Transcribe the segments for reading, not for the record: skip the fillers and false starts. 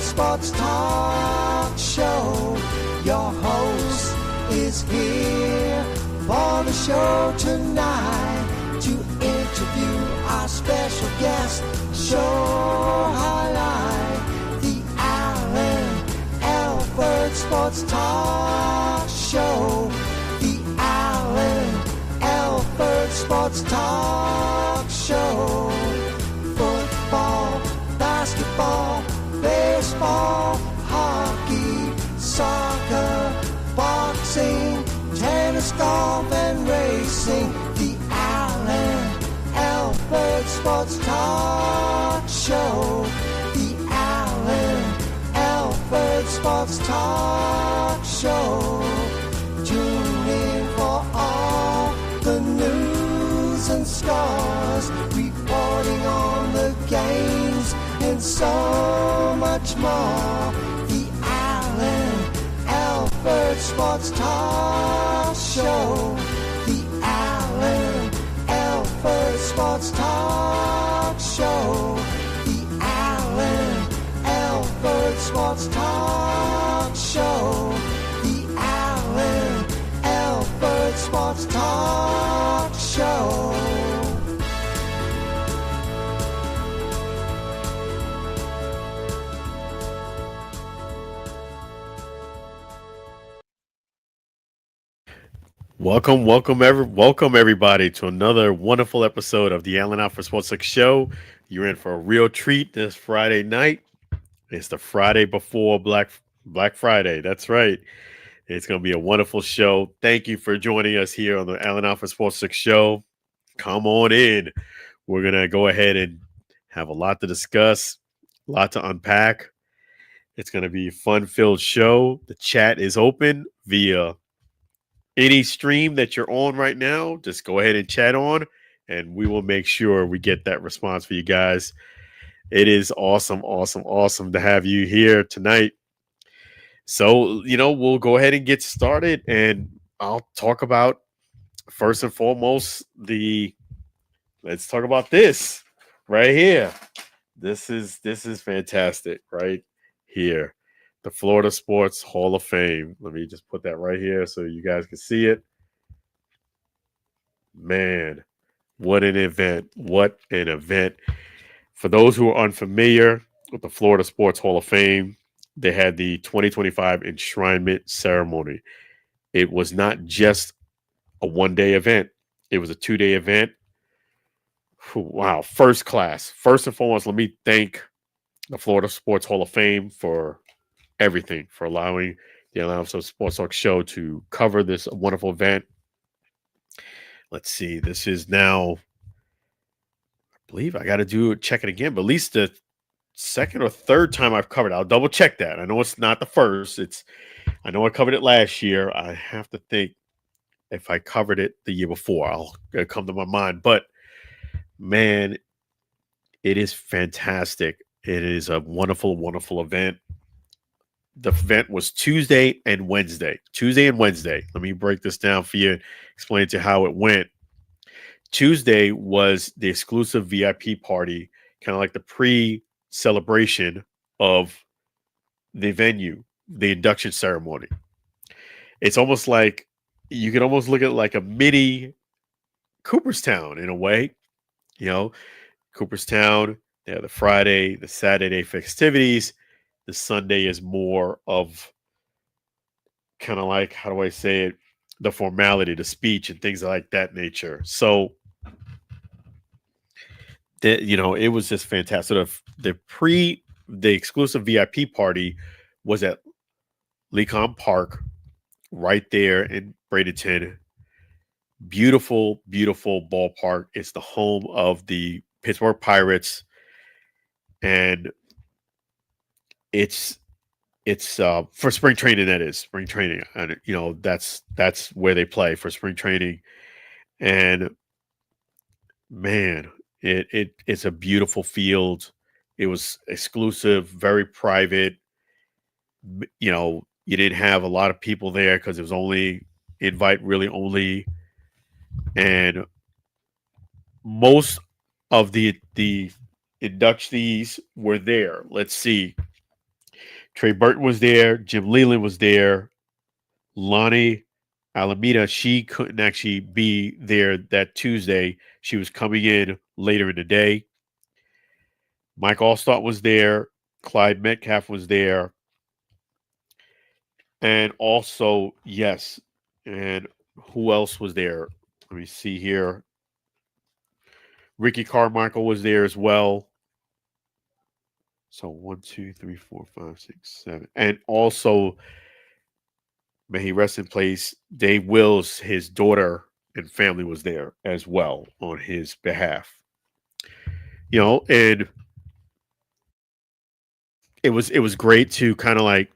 Sports Talk Show. Your host is here for the show tonight to interview our special guest. Show highlight the Alford Sports Talk Show. The Alford Sports Talk Show. Football, basketball, baseball, hockey, soccer, boxing, tennis, golf, and racing. The Alford Sports Talk Show. The Alford Sports Talk Show. Tune in for all the news and scores, reporting on the games and so much more. The Alford Sports Talk Show. The Alford Sports Talk Show. The Alford Sports Talk Show. The Alford Sports Talk Show. Welcome everybody to another wonderful episode of the Alford Sports Talk Show. You're in for a real treat this Friday night. It's the Friday before Black Friday. That's right. It's going to be a wonderful show. Thank you for joining us here on the Alford Sports Talk Show. Come on in. We're going to go ahead and have a lot to discuss, a lot to unpack. It's going to be a fun-filled show. The chat is open via any stream that you're on right now. Just go ahead and chat on, and we will make sure we get that response for you guys. It is awesome to have you here tonight. So, we'll go ahead and get started, and I'll talk about, first and foremost, let's talk about this right here. This is fantastic right here. The Florida Sports Hall of Fame. Let me just put that right here so you guys can see it. Man, what an event. What an event. For those who are unfamiliar with the Florida Sports Hall of Fame, they had the 2025 enshrinement ceremony. It was not just a one-day event. It was a two-day event. Wow, first class. First and foremost, let me thank the Florida Sports Hall of Fame for everything, for allowing the Alford Sports Talk Show to cover this wonderful event. Let's see. This is now, I believe I got to check it again, but at least the second or third time I've covered it. I'll double check that. I know it's not the first. I know I covered it last year. I have to think if I covered it the year before. It'll come to my mind. But man, it is fantastic. It is a wonderful, wonderful event. The event was Tuesday and Wednesday. Let me break this down for you, explain to you how it went. Tuesday was the exclusive VIP party, kind of like the pre-celebration of the venue, the induction ceremony. It's almost like, you can almost look at it like a mini Cooperstown in a way. Cooperstown, they have the Friday, the Saturday festivities. The Sunday is more of kind of like, how do I say it, the formality, the speech, and things like that nature. So, it was just fantastic. The exclusive VIP party was at Lecom Park, right there in Bradenton. Beautiful, beautiful ballpark. It's the home of the Pittsburgh Pirates, and it's for spring training. That is spring training, and that's where they play for spring training. And man, it's a beautiful field. It was exclusive, very private. You didn't have a lot of people there because it was only invite really only, and most of the inductees were there. Let's see. Trey Burton was there. Jim Leland was there. Lonnie Alameda, she couldn't actually be there that Tuesday. She was coming in later in the day. Mike Allstott was there. Clyde Metcalf was there. And also, yes, and who else was there? Let me see here. Ricky Carmichael was there as well. So 1, 2, 3, 4, 5, 6, 7. And also, may he rest in place, Dave Wills, his daughter and family was there as well on his behalf. And it was great to kind of like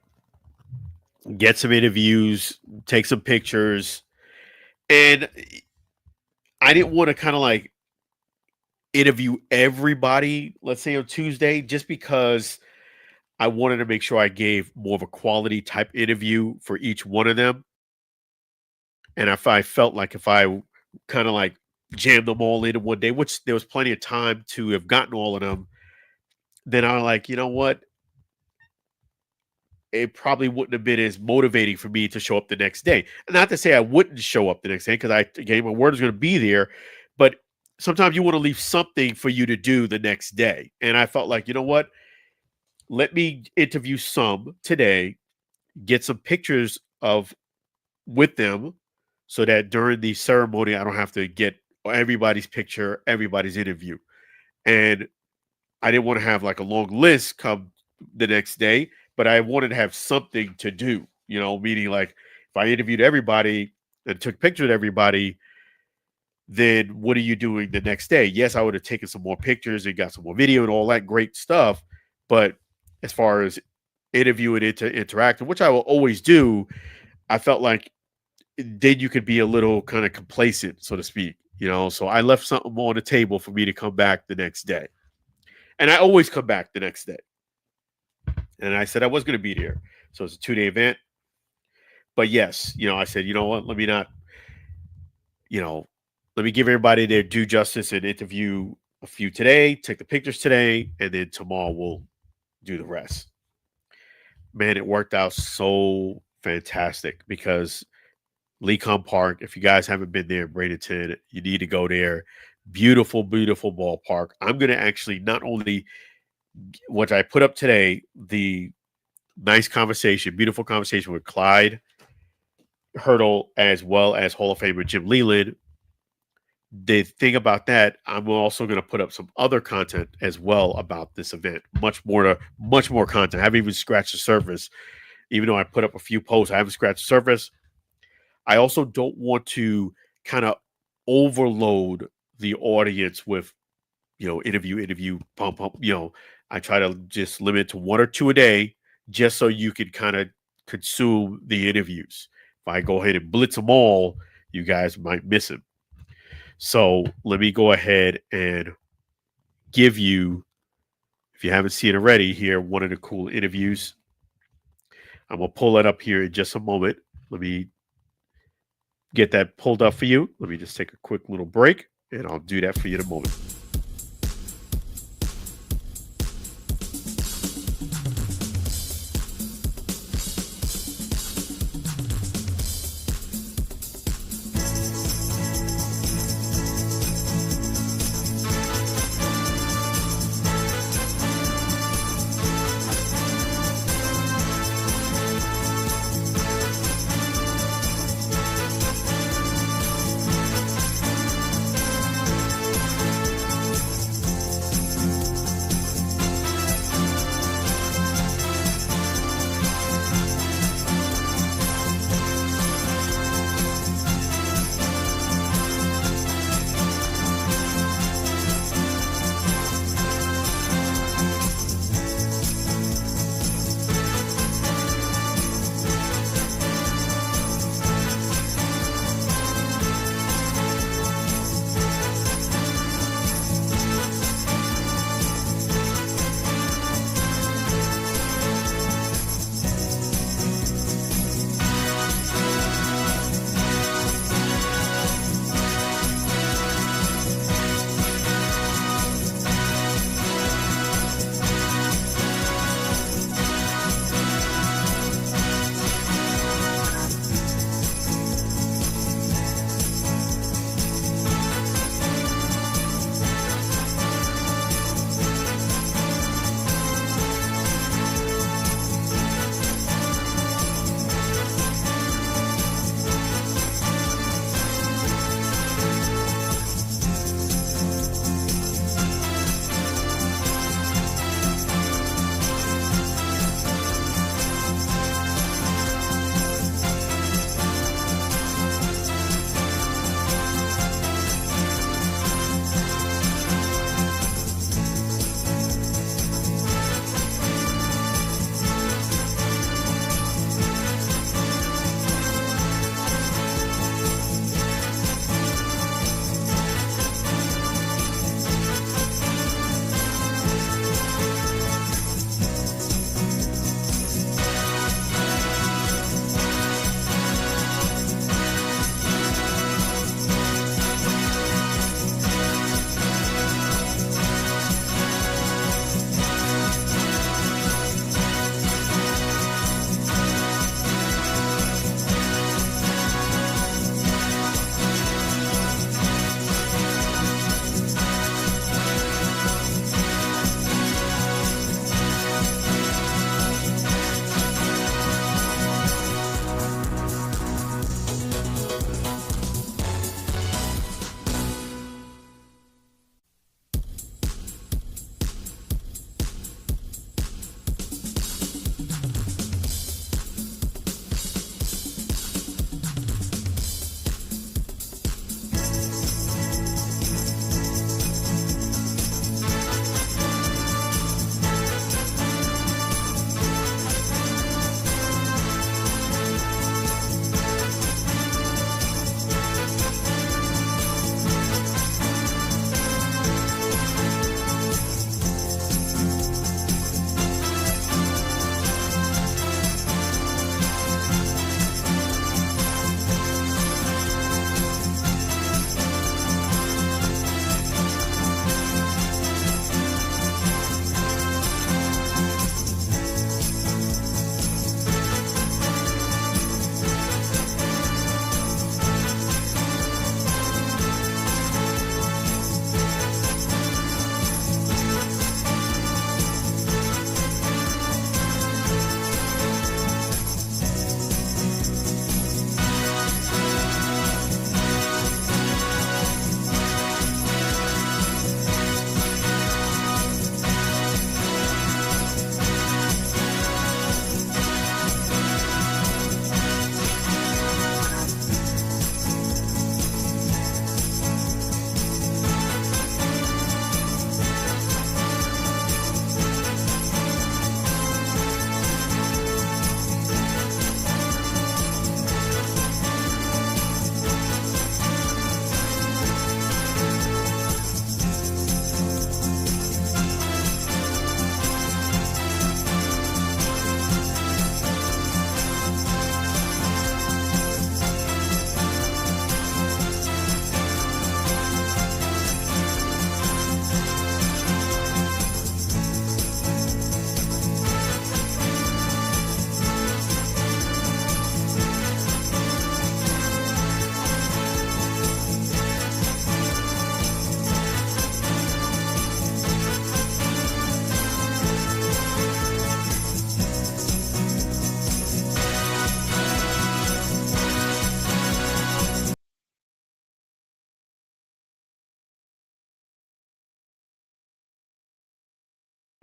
get some interviews, take some pictures. And I didn't want to kind of like interview everybody, let's say on Tuesday, just because I wanted to make sure I gave more of a quality type interview for each one of them. And if I felt like if I kind of like jammed them all in one day, which there was plenty of time to have gotten all of them, then I was like, you know what? It probably wouldn't have been as motivating for me to show up the next day. And not to say I wouldn't show up the next day, because I gave my word was going to be there, but sometimes you want to leave something for you to do the next day. And I felt like, you know what? Let me interview some today, get some pictures with them, so that during the ceremony, I don't have to get everybody's picture, everybody's interview. And I didn't want to have like a long list come the next day, but I wanted to have something to do, meaning like if I interviewed everybody and took pictures of everybody, then what are you doing the next day? Yes, I would have taken some more pictures and got some more video and all that great stuff. But as far as interviewing interacting, which I will always do, I felt like then you could be a little kind of complacent, so to speak, So I left something on the table for me to come back the next day. And I always come back the next day. And I said I was going to be there. So it's a 2-day event. But yes, I said, you know what, let me not, let me give everybody their due justice and interview a few today, take the pictures today, and then tomorrow we'll do the rest. Man, it worked out so fantastic because Lecombe Park, if you guys haven't been there in Bradenton, you need to go there. Beautiful, beautiful ballpark. I'm going to actually not only, what I put up today, the nice conversation, beautiful conversation with Clyde Hurdle, as well as Hall of Famer Jim Leland. The thing about that, I'm also going to put up some other content as well about this event. Much more content. I haven't even scratched the surface. Even though I put up a few posts, I haven't scratched the surface. I also don't want to kind of overload the audience with, interview, pump. I try to just limit to 1 or 2 a day, just so you can kind of consume the interviews. If I go ahead and blitz them all, you guys might miss them. So let me go ahead and give you, if you haven't seen it already, here one of the cool interviews. I'm going to pull that up here in just a moment. Let me get that pulled up for you. Let me just take a quick little break, and I'll do that for you in a moment.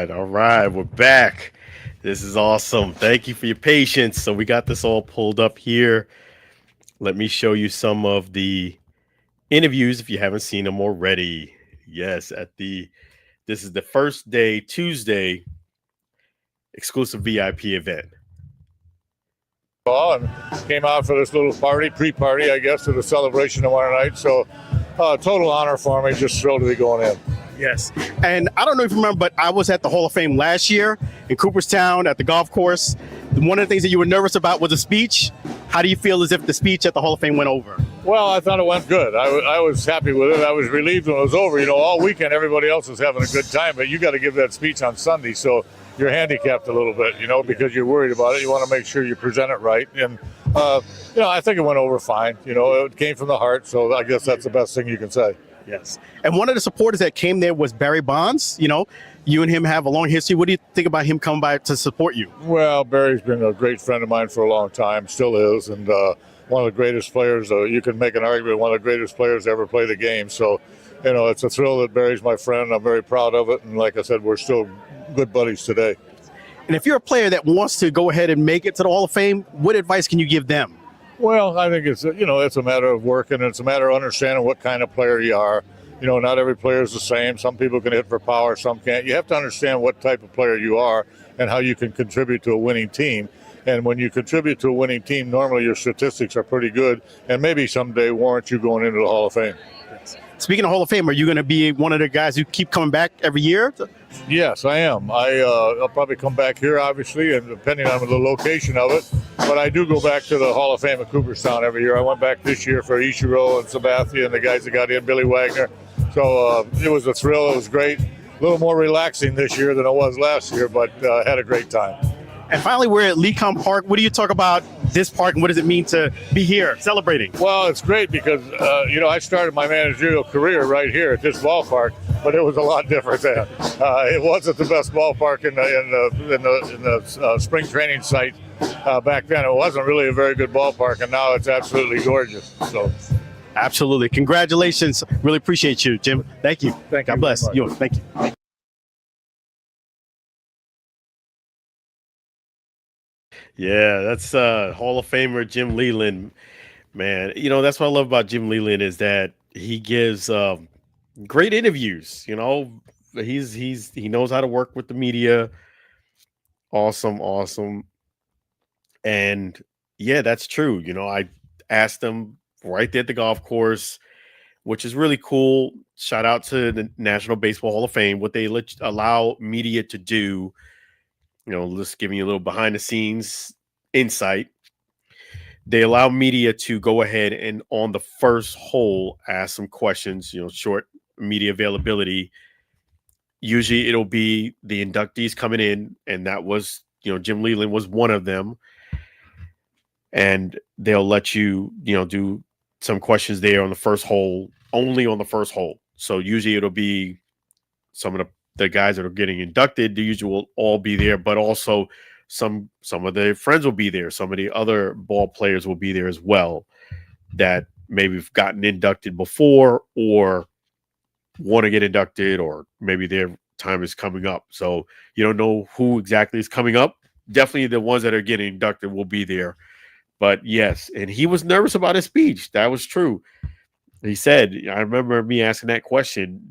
All right, we're back. This is awesome. Thank you for your patience. So we got this all pulled up here. Let me show you some of the interviews if you haven't seen them already. Yes, this is the first day Tuesday exclusive VIP event. And came out for this little party, pre-party, I guess, to the celebration tomorrow night. So, total honor for me. Just thrilled to be going in. Yes. And I don't know if you remember, but I was at the Hall of Fame last year in Cooperstown at the golf course. One of the things that you were nervous about was the speech. How do you feel as if the speech at the Hall of Fame went over? Well, I thought it went good. I was happy with it. I was relieved when it was over. You know, all weekend everybody else was having a good time, but you got to give that speech on Sunday. So you're handicapped a little bit, you know, because you're worried about it. You want to make sure you present it right. And, you know, I think it went over fine. You know, it came from the heart. So I guess that's the best thing you can say. Yes. And one of the supporters that came there was Barry Bonds. You know, you and him have a long history. What do you think about him coming by to support you? Well, Barry's been a great friend of mine for a long time, still is, and one of the greatest players. You can make an argument, one of the greatest players to ever play the game. So, you know, it's a thrill that Barry's my friend. I'm very proud of it. And like I said, we're still good buddies today. And if you're a player that wants to go ahead and make it to the Hall of Fame, what advice can you give them? Well, I think it's, you know, it's a matter of working. It's a matter of understanding what kind of player you are. You know, not every player is the same. Some people can hit for power, some can't. You have to understand what type of player you are and how you can contribute to a winning team. And when you contribute to a winning team, normally your statistics are pretty good and maybe someday warrant you going into the Hall of Fame. Speaking of Hall of Fame, are you going to be one of the guys who keep coming back every year? Yes, I am. I'll probably come back here, obviously, and depending on the location of it. But I do go back to the Hall of Fame at Cooperstown every year. I went back this year for Ichiro and Sabathia and the guys that got in, Billy Wagner. So it was a thrill. It was great. A little more relaxing this year than it was last year, but had a great time. And finally, we're at Lecom Park. What do you talk about this park and what does it mean to be here celebrating? Well, it's great because, you know, I started my managerial career right here at this ballpark, but it was a lot different then. It wasn't the best ballpark in the spring training site back then. It wasn't really a very good ballpark, and now it's absolutely gorgeous. So, absolutely. Congratulations. Really appreciate you, Jim. Thank you. Thank you. God bless you. Thank you. Yeah, that's Hall of Famer Jim Leland. Man, you know, that's what I love about Jim Leland is that he gives great interviews. You know, he knows how to work with the media. Awesome. And yeah, that's true. You know, I asked him right there at the golf course, which is really cool. Shout out to the National Baseball Hall of Fame, what they allow media to do. You know, just giving you a little behind the scenes insight. They allow media to go ahead and on the first hole ask some questions, you know, short media availability. Usually it'll be the inductees coming in, and that was, you know, Jim Leland was one of them. And they'll let you, you know, do some questions there on the first hole, only on the first hole. So usually it'll be some of the guys that are getting inducted, the usual will all be there, but also some of their friends will be there. Some of the other ball players will be there as well that maybe have gotten inducted before or want to get inducted, or maybe their time is coming up. So you don't know who exactly is coming up. Definitely the ones that are getting inducted will be there. But yes, and he was nervous about his speech. That was true. He said, I remember me asking that question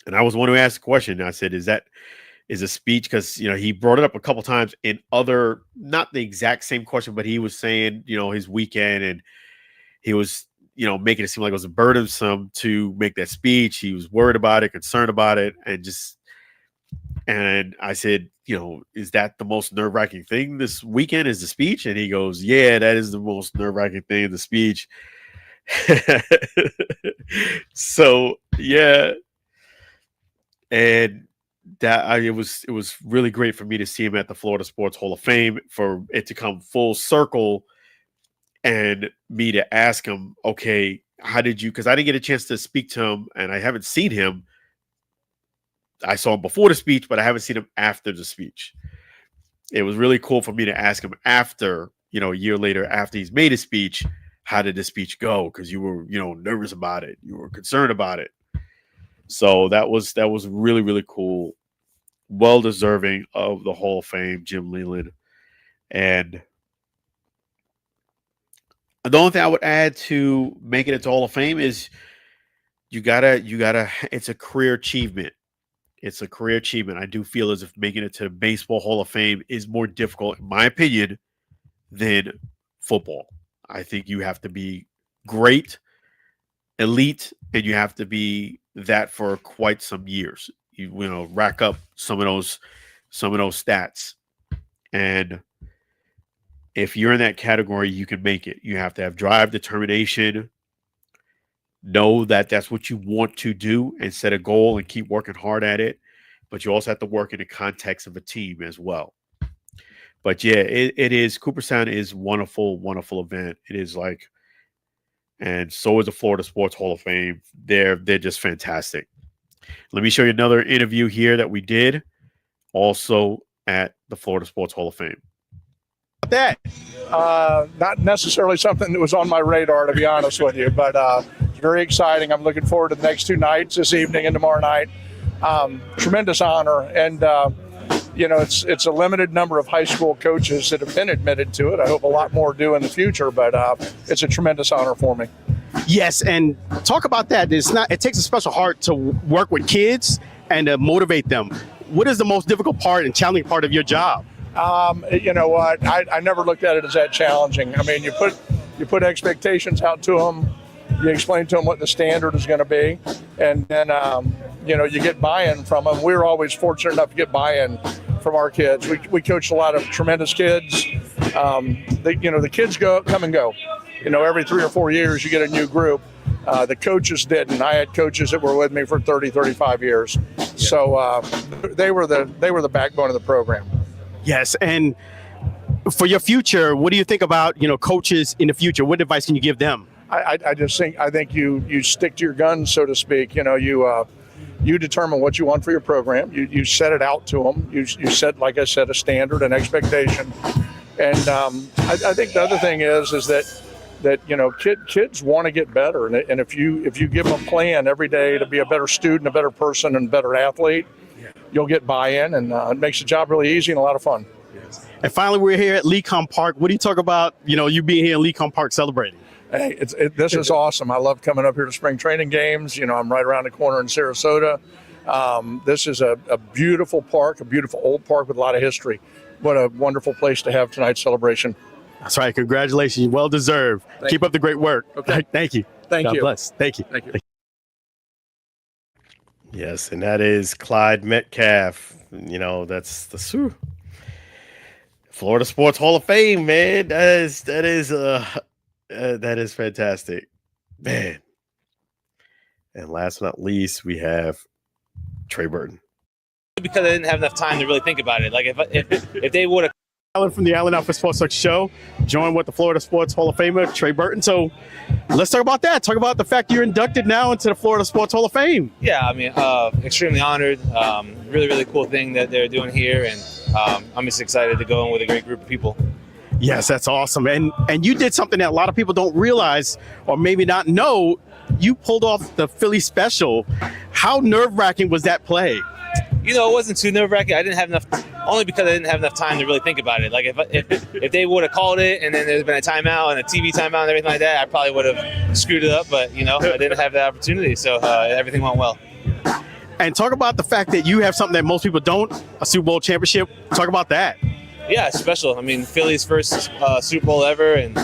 and I was one who asked the question. I said, is a speech? Because, you know, he brought it up a couple times in other, not the exact same question, but he was saying, you know, his weekend, and he was, you know, making it seem like it was burdensome to make that speech. He was worried about it, concerned about it, and I said, you know, is that the most nerve-wracking thing this weekend is the speech? And he goes, yeah, that is the most nerve-wracking thing in the speech. So, yeah. And that it was really great for me to see him at the Florida Sports Hall of Fame, for it to come full circle and me to ask him, okay, how did you, because I didn't get a chance to speak to him and I haven't seen him. I saw him before the speech, but I haven't seen him after the speech. It was really cool for me to ask him after, you know, a year later, after he's made a speech, how did the speech go? Because you were, you know, nervous about it. You were concerned about it. So that was really, really cool. well deserving of the Hall of Fame, Jim Leland. And the only thing I would add to making it to Hall of Fame is you gotta, it's a career achievement. It's a career achievement. I do feel as if making it to the Baseball Hall of Fame is more difficult, in my opinion, than football. I think you have to be great, elite, and you have to be that for quite some years. You know, rack up some of those stats. And if you're in that category, you can make it. You have to have drive, determination, know that that's what you want to do and set a goal and keep working hard at it. But you also have to work in the context of a team as well. But yeah, it is. Cooperstown is wonderful, wonderful event. It is like, and so is the Florida Sports Hall of Fame. They're just fantastic. Let me show you another interview here that we did also at the Florida Sports Hall of Fame. That not necessarily something that was on my radar, to be honest with you, but it's very exciting. I'm looking forward to the next 2 nights, this evening and tomorrow night. Tremendous honor, and you know, it's a limited number of high school coaches that have been admitted to it. I hope a lot more do in the future, but it's a tremendous honor for me. Yes, and talk about that. It takes a special heart to work with kids and to motivate them. What is the most difficult part and challenging part of your job? You know what? I never looked at it as that challenging. I mean, you put expectations out to them, you explain to them what the standard is going to be, and then you know, you get buy-in from them. We were always fortunate enough to get buy-in from our kids. We coached a lot of tremendous kids. You know, the kids come and go. You know, every 3 or 4 years you get a new group. The coaches didn't. I had coaches that were with me for 30, 35 years. So they were the backbone of the program. Yes, and for your future, what do you think about, you know, coaches in the future? What advice can you give them? I think you stick to your guns, so to speak. You know, you determine what you want for your program. You set it out to them. You set, like I said, a standard, an expectation. And I think the other thing is that you know, kids want to get better, and if you give them a plan every day to be a better student, a better person, and a better athlete, you'll get buy-in, and it makes the job really easy and a lot of fun. And finally, we're here at Lecom Park. What do you talk about, you know, you being here in Lecom Park celebrating? Hey, this is awesome. I love coming up here to spring training games. You know, I'm right around the corner in Sarasota. This is a beautiful park, a beautiful old park with a lot of history. What a wonderful place to have tonight's celebration. That's right. Congratulations. Well deserved. Keep up the great work. Okay. Thank you. Thank God you. bless. Thank you. Thank you. Yes, and that is Clyde Metcalf. You know, that's the Florida Sports Hall of Fame, man. That is fantastic, man. And last but not least, we have Trey Burton. Because I didn't have enough time to really think about it. Like if they would have. Alan from the Alford Sports Talk Show, joined with the Florida Sports Hall of Famer, Trey Burton. So let's talk about that. Talk about the fact you're inducted now into the Florida Sports Hall of Fame. Yeah, I mean, extremely honored. Really, really cool thing that they're doing here. And I'm just excited to go in with a great group of people. Yes, that's awesome. And you did something that a lot of people don't realize or maybe not know. You pulled off the Philly special. How nerve-wracking was that play? You know, it wasn't too nerve-wracking. I didn't have enough, only because I didn't have enough time to really think about it. Like if they would have called it and then there's been a timeout and a TV timeout and everything like that, I probably would have screwed it up. But you know, I didn't have that opportunity, so everything went well. And talk about the fact that you have something that most people don't, a Super Bowl championship. Talk about that. Yeah, it's special. I mean, Philly's first Super Bowl ever, and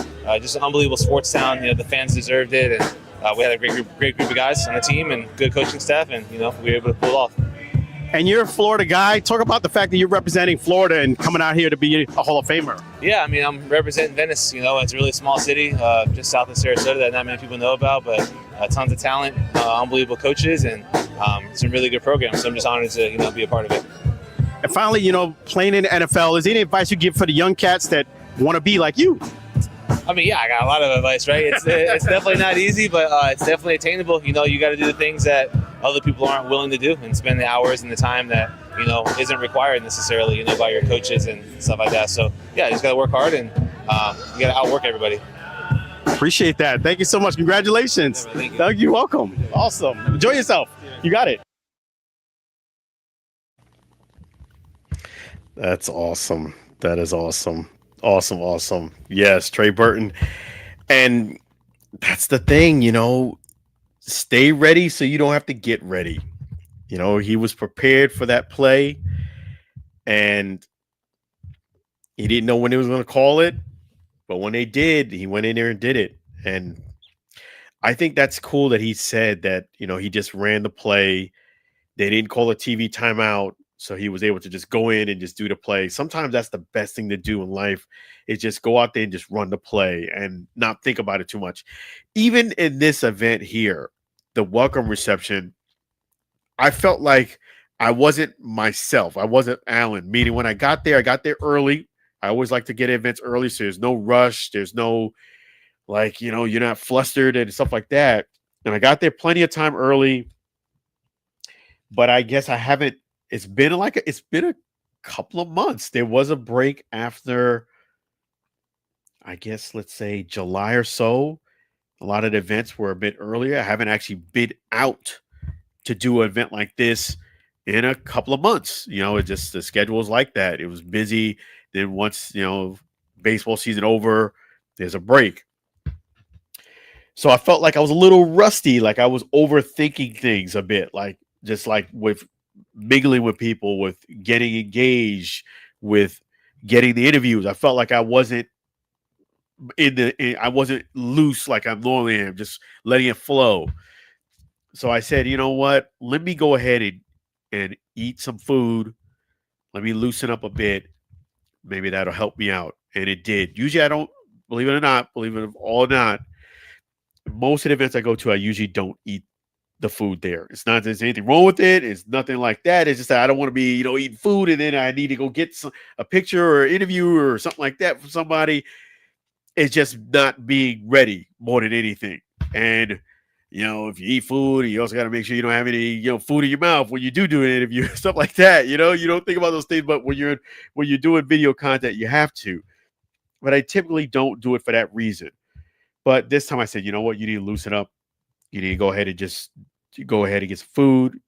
just an unbelievable sports town. You know, the fans deserved it, and we had a great group of guys on the team and good coaching staff, and you know, we were able to pull it off. And you're a Florida guy. Talk about the fact that you're representing Florida and coming out here to be a Hall of Famer. Yeah, I mean, I'm representing Venice. You know, it's a really small city just south of Sarasota that not many people know about, but tons of talent, unbelievable coaches, and some really good programs. So I'm just honored to be a part of it. And finally, you know, playing in the NFL, is there any advice you give for the young cats that want to be like you? I mean, yeah, I got a lot of advice, right? It's definitely not easy, but it's definitely attainable. You know, you got to do the things that other people aren't willing to do and spend the hours and the time that, you know, isn't required necessarily, you know, by your coaches and stuff like that. So, yeah, you just got to work hard and you got to outwork everybody. Appreciate that. Thank you so much. Congratulations. Yeah, thank you. Doug, you're welcome. Awesome. Enjoy yourself. You got it. That's awesome. That is awesome. Awesome, awesome. Yes, Trey Burton. And that's the thing, stay ready so you don't have to get ready. He was prepared for that play and he didn't know when he was going to call it, but when they did, he went in there and did it. And I think that's cool that he said that, he just ran the play. They didn't call a TV timeout, so he was able to just go in and just do the play. Sometimes that's the best thing to do in life is just go out there and just run the play and not think about it too much. Even in this event here, the welcome reception, I felt like I wasn't myself. I wasn't Alan. Meaning when I got there early. I always like to get events early, so there's no rush. There's no you're not flustered and stuff like that. And I got there plenty of time early, but I guess I haven't. It's been a couple of months. There was a break after, I guess, let's say July or so. A lot of the events were a bit earlier. I haven't actually been out to do an event like this in a couple of months. It just the schedule was like that. It was busy. Then once baseball season over, there's a break. So I felt like I was a little rusty, like I was overthinking things a bit, just like with mingling with people, with getting engaged, with getting the interviews. I felt like I wasn't I wasn't loose like I normally am, just letting it flow. So I said, you know what? Let me go ahead and eat some food. Let me loosen up a bit. Maybe that'll help me out. And it did. Usually I don't, believe it all or not, most of the events I go to, I usually don't eat the food there. It's not that there's anything wrong with it. It's nothing like that. It's just that I don't want to be, eating food and then I need to go get a picture or interview or something like that from somebody. It's just not being ready more than anything. And, if you eat food, you also got to make sure you don't have any, food in your mouth when you do an interview, stuff like that. You don't think about those things, but when you're doing video content, you have to. But I typically don't do it for that reason. But this time I said, you know what? You need to loosen up. You need to go ahead and get some food,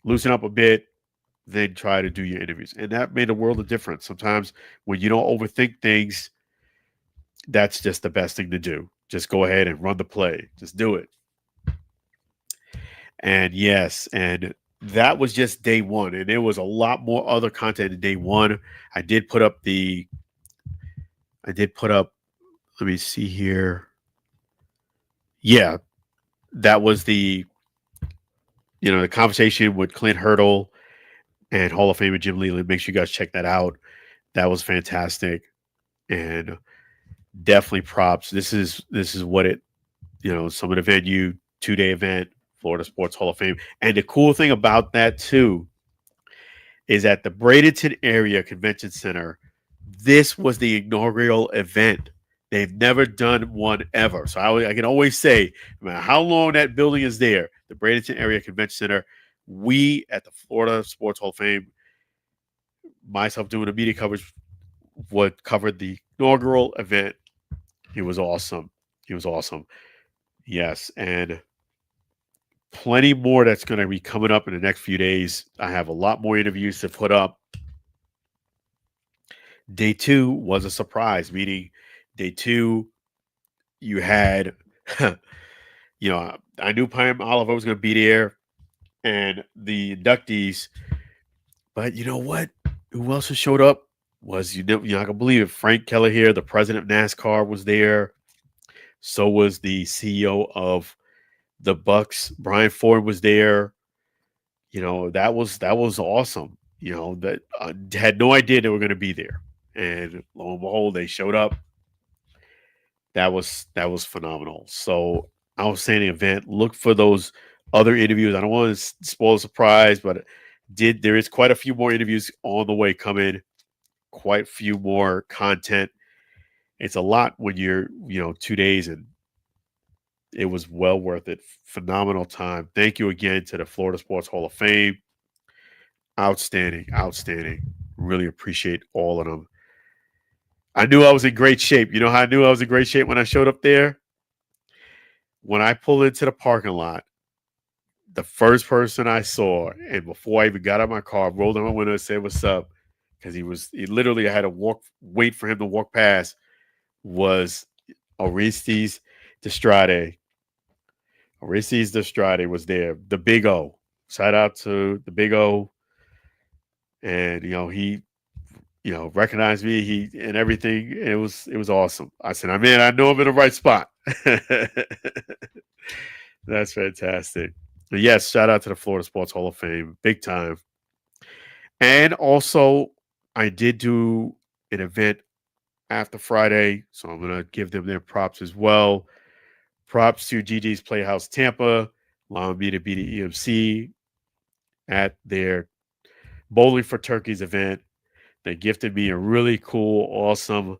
loosen up a bit, then try to do your interviews. And that made a world of difference. Sometimes when you don't overthink things, that's just the best thing to do. Just go ahead and run the play. Just do it. And yes, and that was just day one. And there was a lot more other content in day one. I did put up, let me see here. Yeah, that was the conversation with Clint Hurdle and Hall of Famer Jim Leland. Make sure you guys check that out. That was fantastic. And definitely props. This is what it, some of the venue, 2-day event, Florida Sports Hall of Fame. And the cool thing about that too is at the Bradenton Area Convention Center, this was the inaugural event. They've never done one ever. So I can always say, no matter how long that building is there, the Bradenton Area Convention Center, we at the Florida Sports Hall of Fame, myself doing the media coverage, covered the inaugural event. It was awesome. Yes, and plenty more that's going to be coming up in the next few days. I have a lot more interviews to put up. Day 2 was a surprise, meaning day 2, you had, I knew Pam Oliver was going to be there and the inductees, but you know what? Who else showed up was, I can believe it, Frank Keller here, the president of NASCAR, was there. So was the CEO of the Bucks, Brian Ford, was there. That was awesome. That had no idea they were going to be there, and lo and behold, they showed up. That was phenomenal. So outstanding event. Look for those other interviews. I don't want to spoil the surprise, but there is quite a few more interviews on the way coming. Quite a few more content. It's a lot when you're 2 days, and it was well worth it. Phenomenal time. Thank you again to the Florida Sports Hall of Fame. Outstanding. Really appreciate all of them. I knew I was in great shape. You know how I knew I was in great shape when I showed up there? When I pulled into the parking lot, the first person I saw, and before I even got out of my car, rolled down my window and said, "What's up?" because he literally had to wait for him to walk past, was Orestes Destrade. Orestes Destrade was there. The Big O. Shout out to the Big O. And he recognized me. He and everything. It was awesome. I said, I know I'm in the right spot. That's fantastic. But yes, shout out to the Florida Sports Hall of Fame, big time. And also, I did do an event after Friday, so I'm gonna give them their props as well. Props to GG's Playhouse Tampa, allowing me to be the EMC at their Bowling for Turkeys event. They gifted me a really cool, awesome,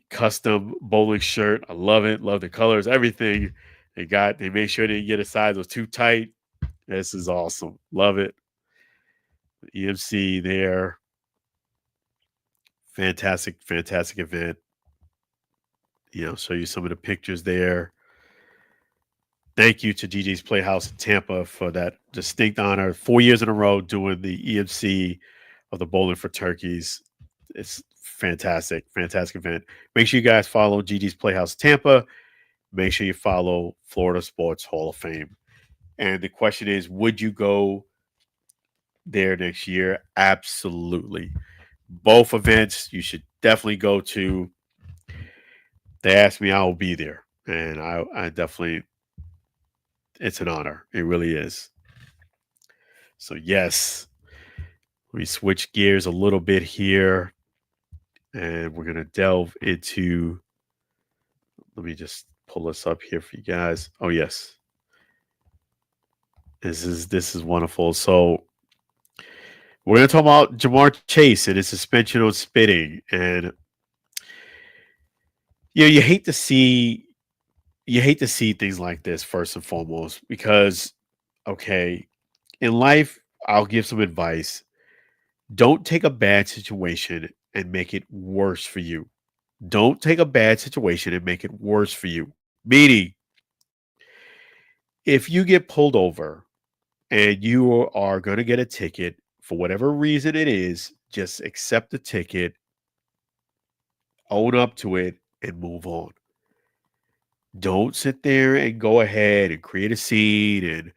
custom bowling shirt. I love it. Love the colors, everything. They made sure they didn't get a size that was too tight. This is awesome. Love it. EMC there. Fantastic, fantastic event. Show you some of the pictures there. Thank you to GG's Playhouse in Tampa for that distinct honor. 4 years in a row doing the EMC of the Bowling for Turkeys. It's fantastic, fantastic event. Make sure you guys follow GG's Playhouse Tampa. Make sure you follow Florida Sports Hall of Fame. And the question is, would you go there next year? Absolutely. Both events you should definitely go to. They asked me, I will be there. And I definitely, it's an honor. It really is. So yes, let me switch gears a little bit here. And we're going to delve into, let me just pull this up here for you guys. Oh, yes. This is wonderful. So we're going to talk about Jamar Chase and his suspension on spitting. And you hate to see things like this, first and foremost, because okay, in life, I'll give some advice. Don't take a bad situation and make it worse for you. Don't take a bad situation and make it worse for you. Meaning, if you get pulled over and you are going to get a ticket for whatever reason it is, just accept the ticket, own up to it, and move on. Don't sit there and go ahead and create a scene and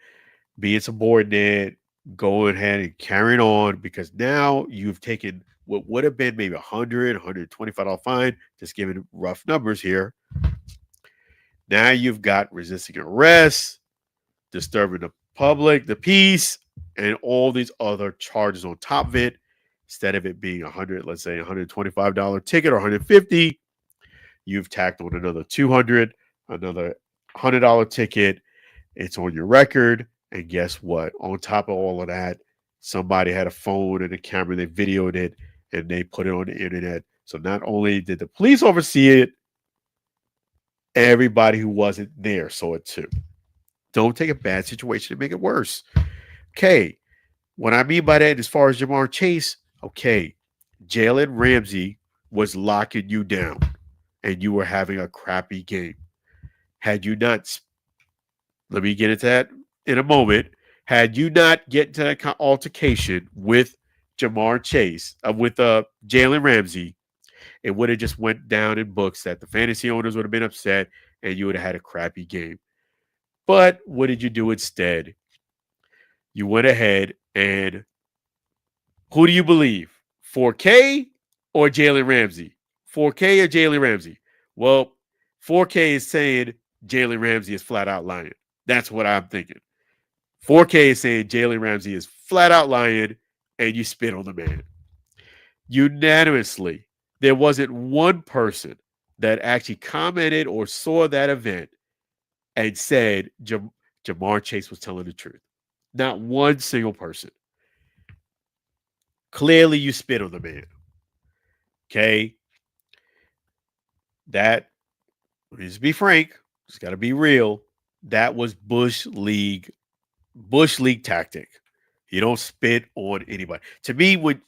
be insubordinate, go ahead and carry it on, because now you've taken what would have been maybe $100, $125 fine, just giving rough numbers here. Now you've got resisting arrest, disturbing the public, the peace, and all these other charges on top of it. Instead of it being let's say $125 ticket or $150, you've tacked on another $200, another $100 ticket. It's on your record. And guess what? On top of all of that, somebody had a phone and a camera, they videoed it, and they put it on the internet. So not only did the police oversee it, everybody who wasn't there saw it too. Don't take a bad situation and make it worse. Okay. What I mean by that, as far as Jamar Chase, okay, Jalen Ramsey was locking you down and you were having a crappy game. Had you not, let me get into that in a moment. Had you not get into that altercation with Jamar Chase, with Jalen Ramsey, it would have just went down in books that the fantasy owners would have been upset and you would have had a crappy game. But what did you do instead? You went ahead and who do you believe? 4K or Jalen Ramsey? 4K or Jalen Ramsey? Well, 4K is saying Jalen Ramsey is flat out lying. That's what I'm thinking. 4K is saying Jalen Ramsey is flat out lying and you spit on the man. Unanimously, there wasn't one person that actually commented or saw that event and said Jamar Chase was telling the truth. Not one single person. Clearly, you spit on the man. Okay? That, let me just be frank, just got to be real. That was Bush League tactic. You don't spit on anybody. To me, when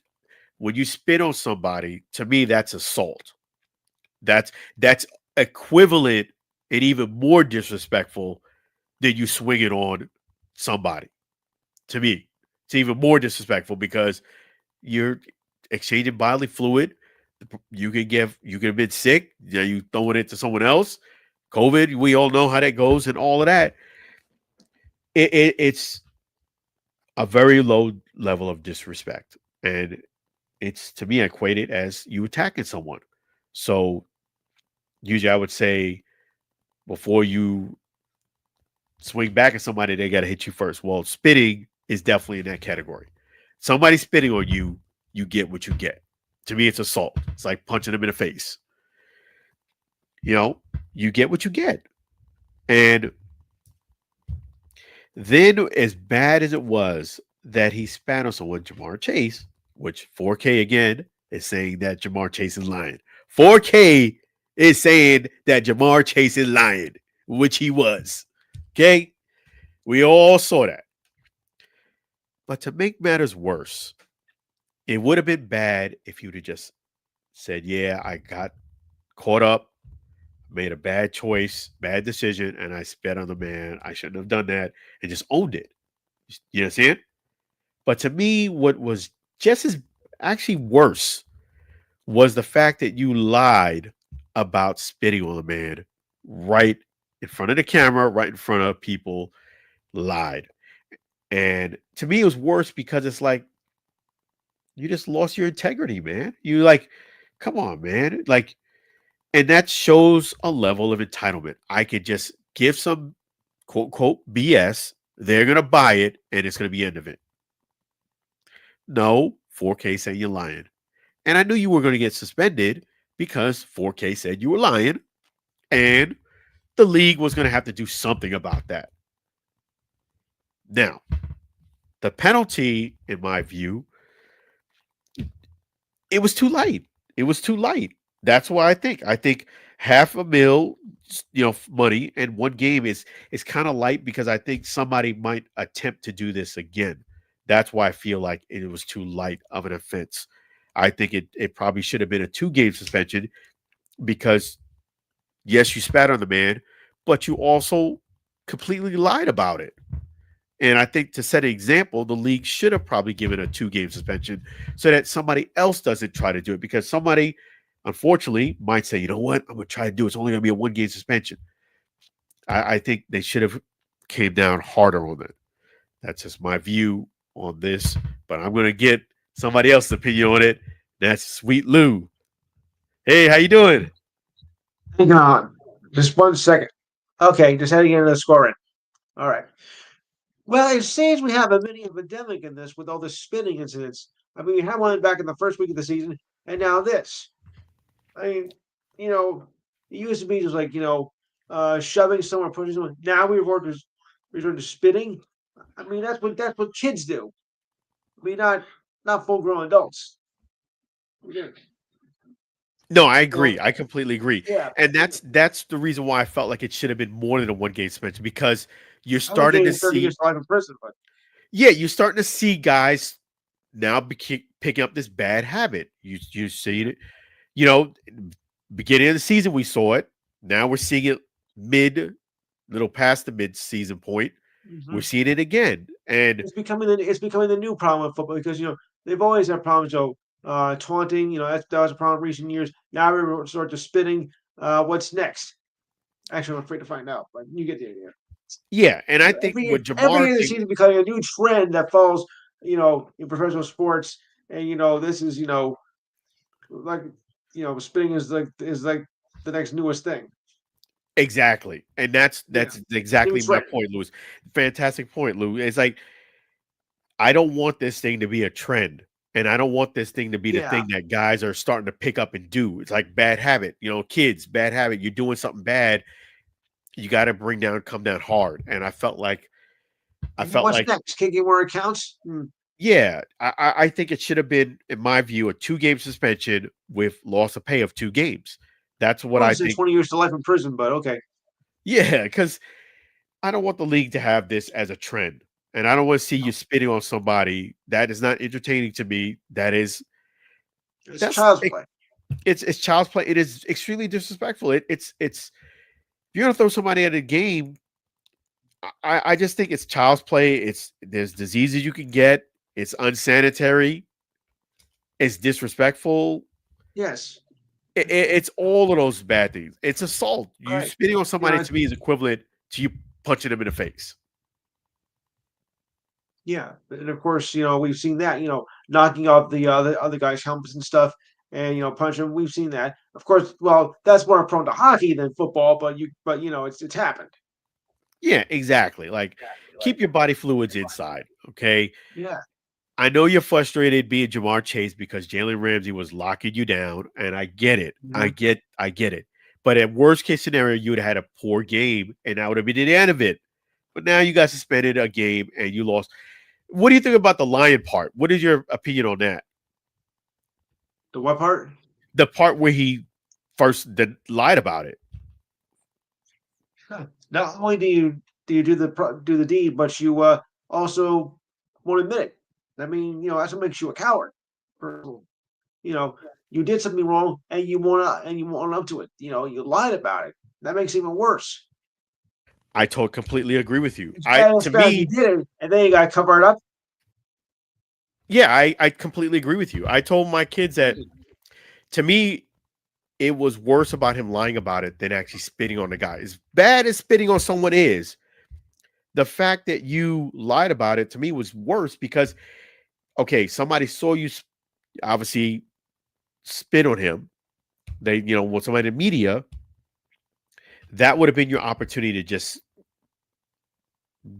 you spit on somebody, to me, that's assault. That's equivalent and even more disrespectful than you swing it on somebody. To me, it's even more disrespectful because exchanging bodily fluid. You can have been sick. You throwing it to someone else. COVID, we all know how that goes and all of that. It's a very low level of disrespect. And it's, to me, equated as you attacking someone. So usually I would say before you swing back at somebody, they got to hit you first. Well, spitting is definitely in that category. Somebody spitting on you, you get what you get. To me, it's assault. It's like punching them in the face. You get what you get. And then, as bad as it was that he spat on someone, Jamar Chase, which 4K again is saying that Jamar Chase is lying. 4K is saying that Jamar Chase is lying, which he was. Okay? We all saw that. But to make matters worse, it would have been bad if you'd have just said, yeah, I got caught up, made a bad choice, bad decision, and I spat on the man. I shouldn't have done that, and just owned it. You know what I'm saying? But to me, what was just as actually worse was the fact that you lied about spitting on the man right in front of the camera, right in front of people, lied. And to me, it was worse because it's like, you just lost your integrity, man. You like, come on, man. Like, and that shows a level of entitlement. I could just give some quote unquote BS. They're going to buy it and it's going to be the end of it. No, 4K saying you're lying. And I knew you were going to get suspended because 4K said you were lying. And the league was going to have to do something about that. Now, the penalty, in my view, it was too light. It was too light. That's why I think $500,000, money and one game is kind of light because I think somebody might attempt to do this again. That's why I feel like it was too light of an offense. I think it probably should have been a 2-game suspension because, yes, you spat on the man, but you also completely lied about it. And I think to set an example, the league should have probably given a 2-game suspension so that somebody else doesn't try to do it because somebody, unfortunately, might say, you know what, I'm going to try to do it. It's only going to be a 1-game suspension. I think they should have came down harder on it. That's just my view on this, but I'm going to get somebody else's opinion on it. That's Sweet Lou. Hey, how you doing? Hang on. Just 1 second. Okay, just heading into the scoring. All right. Well, it seems we have a mini epidemic in this with all the spinning incidents. I mean, we had one back in the first week of the season, and now this. I mean, it used to be just like, shoving someone, pushing someone. Now we resort to spitting. I mean, that's what kids do. I mean, not full grown adults. Yeah. No, I agree. I completely agree. Yeah. And that's the reason why I felt like it should have been more than a 1-game suspension because you're I would starting to say 30 see, years to life in prison, but you're starting to see guys now picking up this bad habit. You see it, beginning of the season we saw it. Now we're seeing it little past the mid-season point. We're seeing it again, and it's becoming the new problem in football because they've always had problems. Taunting, that was a problem in recent years. Now we resort to spitting. What's next? Actually, I'm afraid to find out, but you get the idea. Yeah, and I think every what year Jamar this season becoming a new trend that follows, in professional sports, and this is like spitting is like the next newest thing. exactly, and that's exactly my trend. point, Louis. Fantastic point, Lou. It's like I don't want this thing to be a trend. And I don't want this thing to be the thing that guys are starting to pick up and do. It's like bad habit, kids, bad habit. You're doing something bad. You got to come down hard. And I felt like, What's next? Kicking where it counts? Yeah, I think it should have been, in my view, a 2-game suspension with loss of pay of 2 games. That's what I think. 20 years to life in prison, but okay. Yeah, because I don't want the league to have this as a trend. And I don't want to see you spitting on somebody. That is not entertaining to me. That's child's play. It's child's play. It is extremely disrespectful. It's if you're gonna throw somebody at a game, I just think it's child's play. There's diseases you can get. It's unsanitary. It's disrespectful. Yes. It's all of those bad things. It's assault. You Right. spitting on somebody know, to me is equivalent to you punching them in the face. Yeah, and of course, we've seen that, knocking off the other guys' helmets and stuff, and punching 'em. We've seen that. Of course, well, that's more prone to hockey than football, but it's happened. Yeah, exactly. Like, keep your body fluids inside. Okay. Yeah. I know you're frustrated being Jamar Chase because Jalen Ramsey was locking you down, and I get it. Mhm. I get it. But at worst case scenario, you would have had a poor game, and that would have been the end of it. But now you got suspended a game and you lost. What do you think about the lion part? What is your opinion on that? The what part? The part where he first lied about it. Not only do you do the deed, but you also won't admit it. I mean, that's what makes you a coward. For- You know, you did something wrong and you won't up to it. You lied about it. That makes it even worse. I completely agree with you. It's I bad to as bad as you me, did it, and then you got to cover it up. yeah, I completely agree with you. I told my kids that to me, it was worse about him lying about it than actually spitting on the guy. As bad as spitting on someone is, the fact that you lied about it to me was worse because okay, somebody saw you obviously spit on him. They, with somebody in the media, that would have been your opportunity to just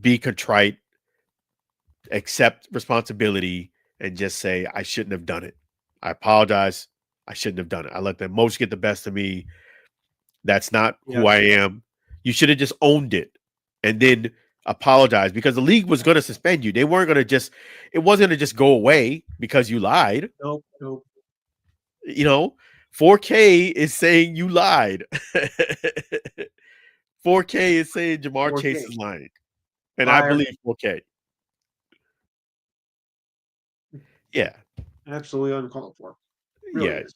be contrite, accept responsibility, and just say, I shouldn't have done it. I apologize. I shouldn't have done it. I let the emotion get the best of me. That's not who I Yes. am. You should have just owned it and then apologize because the league was going to suspend you. They weren't going to it wasn't going to just go away because you lied. Nope. Nope. 4K is saying you lied. 4K is saying Jamar Chase 4K. is lying. And I Liar. believe 4K. Yeah. Absolutely uncalled for. Really Yeah. is.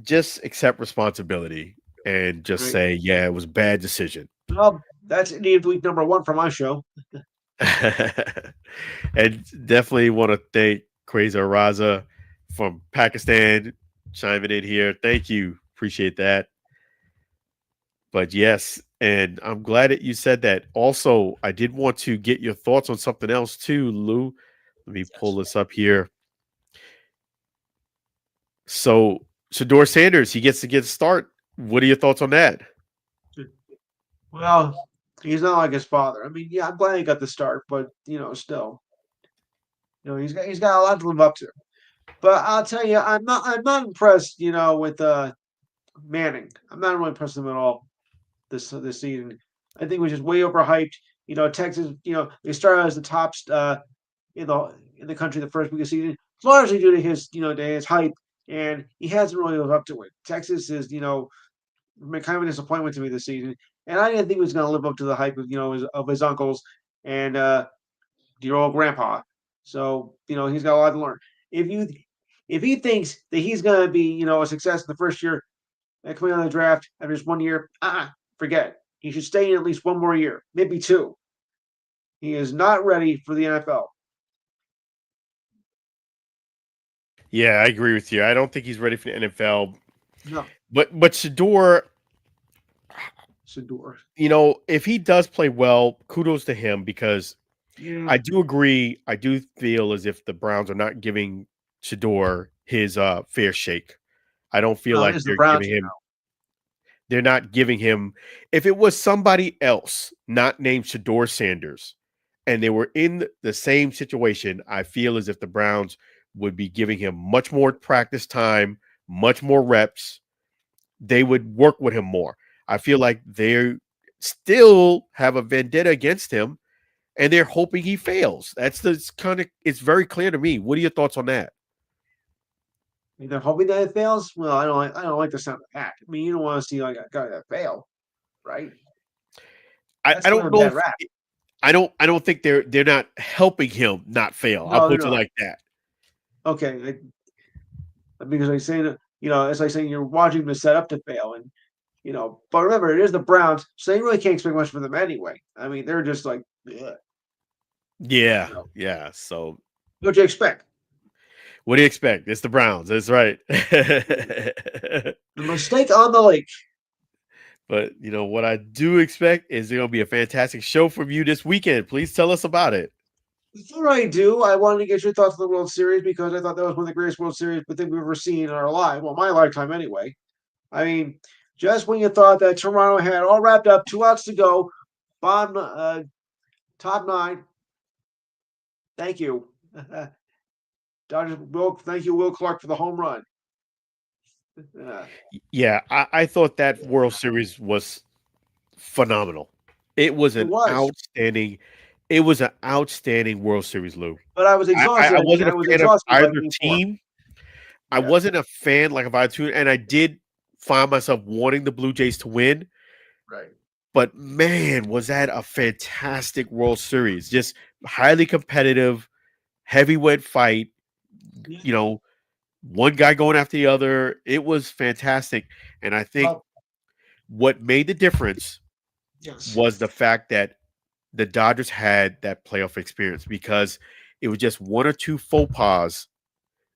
Just accept responsibility and just Right. say, yeah, it was a bad decision. Well, that's Indian of the Week #1 for my show. And definitely want to thank Quasar Raza from Pakistan chiming in here. Thank you. Appreciate that. But yes, and I'm glad that you said that. Also, I did want to get your thoughts on something else too, Lou. Let me pull this up here. So, Shedeur Sanders, he gets to get a start. What are your thoughts on that? Well, he's not like his father. I mean, yeah, I'm glad he got the start, but still, he's got a lot to live up to. But I'll tell you, I'm not impressed. With Manning. I'm not really impressed with him at all this season. I think he was just way overhyped. Texas. They started as the top in the country the first week of the season, largely due to his hype, and he hasn't really lived up to it. Texas is been kind of a disappointment to me this season, and I didn't think he was going to live up to the hype of his uncles and dear old grandpa. So he's got a lot to learn. If you if he thinks that he's going to be a success in the first year and coming out of the draft after just 1 year, forget it. He should stay in at least one more year, maybe two. He is not ready for the NFL. Yeah, I agree with you. I don't think he's ready for the NFL. No, But Shedeur, Shedeur. if he does play well, kudos to him because Yeah. I do agree. I do feel as if the Browns are not giving Shedeur his fair shake. I don't feel No, it like is the Browns. they're not giving him. If it was somebody else not named Shedeur Sanders and they were in the same situation, I feel as if the Browns would be giving him much more practice time, much more reps. They would work with him more. I feel like they still have a vendetta against him and they're hoping he fails. It's very clear to me. What are your thoughts on that? They're hoping that it fails. Well, I don't like the sound of that. I mean, you don't want to see like a guy that fail, right? That's I kind don't of a know bad if rap. I don't think they're not helping him not fail. I'll No, they're put it not. like that. Okay, because I say that it's like saying you're watching them set up to fail, and But remember, it is the Browns, so you really can't expect much from them anyway. I mean, they're just like, ugh, Yeah, yeah. So, what you expect? What do you expect? It's the Browns. That's right. The mistake on the lake. But what I do expect is there gonna be a fantastic show from you this weekend. Please tell us about it. Before I do, I wanted to get your thoughts on the World Series because I thought that was one of the greatest World Series I think we've ever seen in our life. Well, my lifetime anyway. I mean, just when you thought that Toronto had all wrapped up, 2 outs to go, top nine. Thank you. Thank you, Will Clark, for the home run. Yeah, I thought that World Series was phenomenal. It was It an was. outstanding. It was an outstanding World Series, Lou. But I was exhausted. I wasn't I a was fan of exhausted by either game 4. team. I Yeah. wasn't a fan like of either two, and I did find myself wanting the Blue Jays to win. Right. But man, was that a fantastic World Series. Just highly competitive, heavyweight fight. Yeah. One guy going after the other. It was fantastic. And I think what made the difference Yes. was the fact that the Dodgers had that playoff experience because it was just one or two faux pas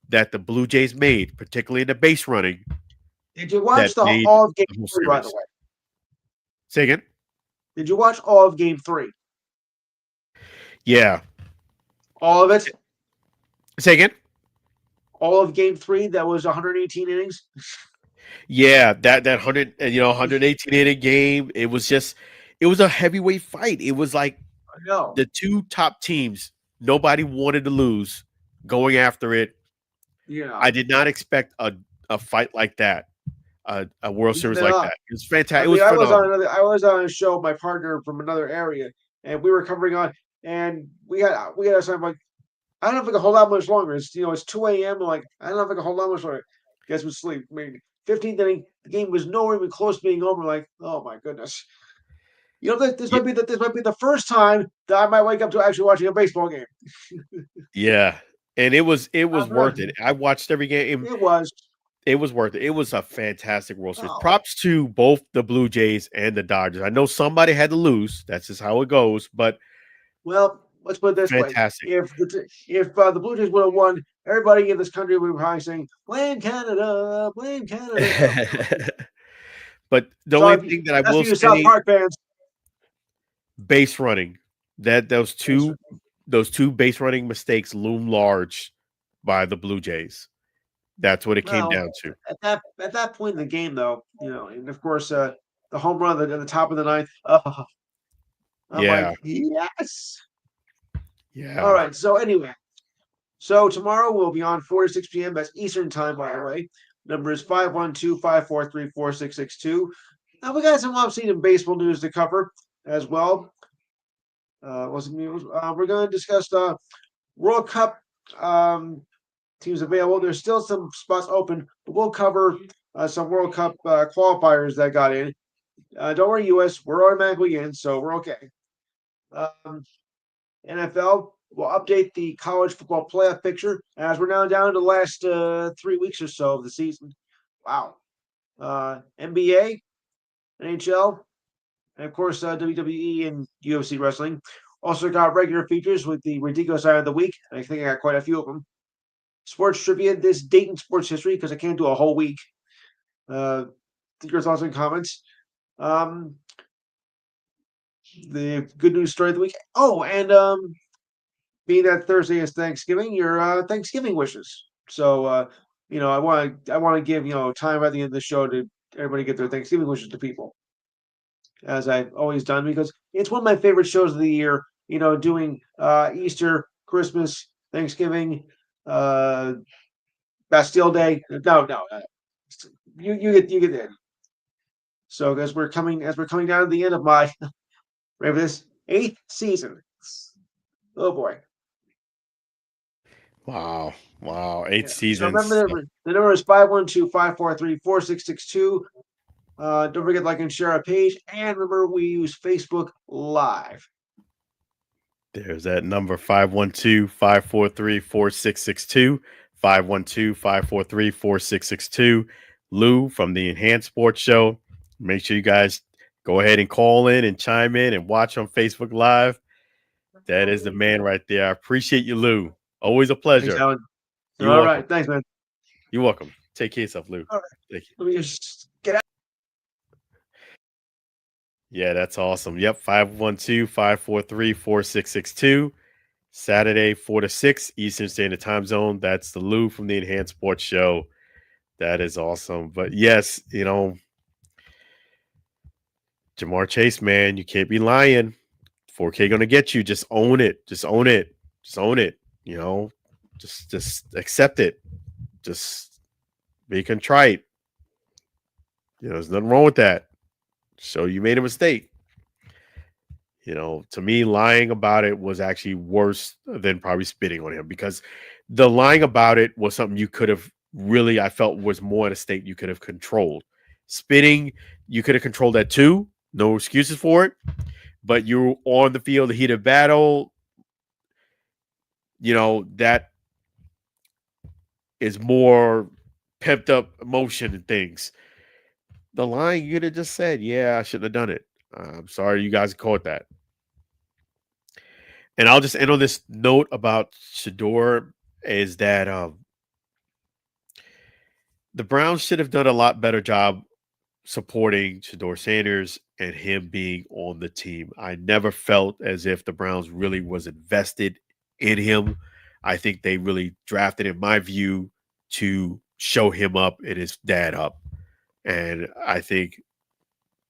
that the Blue Jays made, particularly in the base running. Did you watch That made all of Game the whole 3, by the series. way? Say again? Did you watch all of Game 3? Yeah. All of it? Say again? All of Game 3, that was 118 innings? Yeah, that 118 inning game. It was a heavyweight fight. It was like I know. the two top teams. Nobody wanted to lose, going after it. Yeah. I did not expect a fight like that, a World Series like that. It was fantastic. It was I phenomenal. I was on a show with my partner from another area, and we were covering on, and we had something like, I don't know if I can hold out much longer. It's 2 a.m. Like, I don't know if I can hold out much longer. Guess we sleep. I mean, 15th inning, the game was nowhere even close to being over. Like, oh my goodness. This might be the first time that I might wake up to actually watching a baseball game. Yeah, and it was I'm worth ready. it. I watched every game. It was. It was worth it. It was a fantastic World Series. Oh, Props to both the Blue Jays and the Dodgers. I know somebody had to lose. That's just how it goes. But well, let's put it this way: fantastic. if the Blue Jays would have won, everybody in this country would be probably saying, "Blame Canada, blame Canada." But the Sorry, only thing that I that's will for you South say, Park fans. base running, that those two base running mistakes loom large by the Blue Jays. That's what it came Well, down to. at that point in the game, though, and of course, the home run at the top of the ninth. Oh, I'm Yeah. like, yes. Yeah. All right. So anyway, so tomorrow we'll be on 4 to 6 p.m. That's Eastern time, by the way. Number is 512-543-4662. Now we got some off-season baseball news to cover as well. We're going to discuss the World Cup teams available. There's still some spots open, but we'll cover some World Cup qualifiers that got in. Don't worry, U.S. We're automatically in, so we're okay. NFL will update the college football playoff picture as we're now down to the last 3 weeks or so of the season. Wow. NBA, NHL, and of course WWE and UFC wrestling. Also got regular features with the ridiculous eye of the week. I think I got quite a few of them. Sports trivia, this date in sports history, because I can't do a whole week. Think your thoughts and comments. The good news story of the week. Oh, and being that Thursday is Thanksgiving, your Thanksgiving wishes. So I want to give time at the end of the show to everybody get their Thanksgiving wishes to people, as I've always done, because it's one of my favorite shows of the year. Doing Easter, Christmas, Thanksgiving, Bastille Day. No, you get it. So as we're coming down to the end of my ready for this 8th season. Oh boy. Wow. 8 So seasons. remember the number is 512-543-4662. Don't forget to like and share our page. And remember, we use Facebook Live. There's that number, 512-543-4662. 512-543-4662. Lou from the Enhanced Sports Show. Make sure you guys go ahead and call in and chime in and watch on Facebook Live. That is the man right there. I appreciate you, Lou. Always a pleasure. Thanks, Alan. You're All welcome. right. Thanks, man. You're welcome. Take care of yourself, Lou. All right. Thank you. Let me just get out. Yeah, that's awesome. Yep, 512-543-4662. Saturday, 4 to 6 Eastern Standard Time Zone. That's the Lou from the Enhanced Sports Show. That is awesome. But yes, Jamar Chase, man, you can't be lying. 4K gonna get you. Just own it. Just own it. Just own it. Just accept it. Just be contrite. There's nothing wrong with that. So you made a mistake. To me, lying about it was actually worse than probably spitting on him, because the lying about it was something you could have really, I felt, was more at a state you could have controlled. Spitting, you could have controlled that too. No excuses for it. But you're on the field, the heat of battle, that is more pepped up emotion and things. The lying, you could have just said, yeah, I shouldn't have done it. I'm sorry you guys caught that. And I'll just end on this note about Shedeur, is that the Browns should have done a lot better job supporting Shedeur Sanders and him being on the team. I never felt as if the Browns really was invested in him. I think they really drafted, in my view, to show him up and his dad up. And I think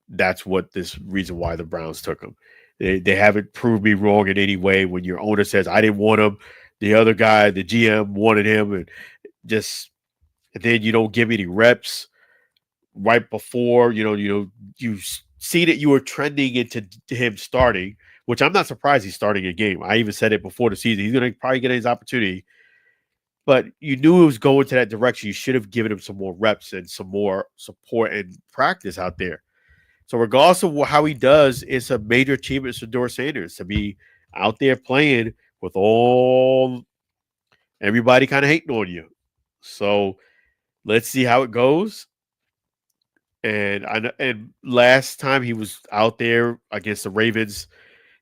that's what this reason why the Browns took him. They haven't proved me wrong in any way. When your owner says, I didn't want him, the other guy, the GM, wanted him, and then you don't give any reps right before, you see that you were trending into him starting, which I'm not surprised he's starting a game. I even said it before the season. He's going to probably get his opportunity. But you knew it was going to that direction. You should have given him some more reps and some more support and practice out there. So regardless of how he does, it's a major achievement for Shedeur Sanders to be out there playing with everybody kind of hating on you. So let's see how it goes. And last time he was out there against the Ravens,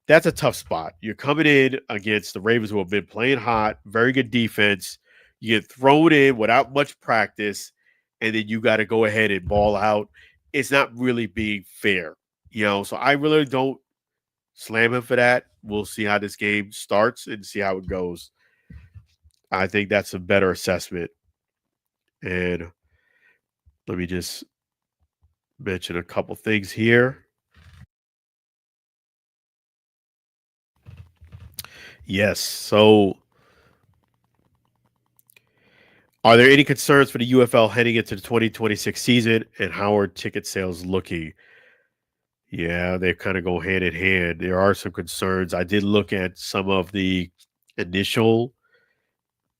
that's a tough spot. You're coming in against the Ravens, who have been playing hot, very good defense. You get thrown in without much practice, and then you got to go ahead and ball out. It's not really being fair, So I really don't slam him for that. We'll see how this game starts and see how it goes. I think that's a better assessment. And let me just mention a couple things here. Yes. So, are there any concerns for the UFL heading into the 2026 season, and how are ticket sales looking? Yeah, they kind of go hand in hand. There are some concerns. I did look at some of the initial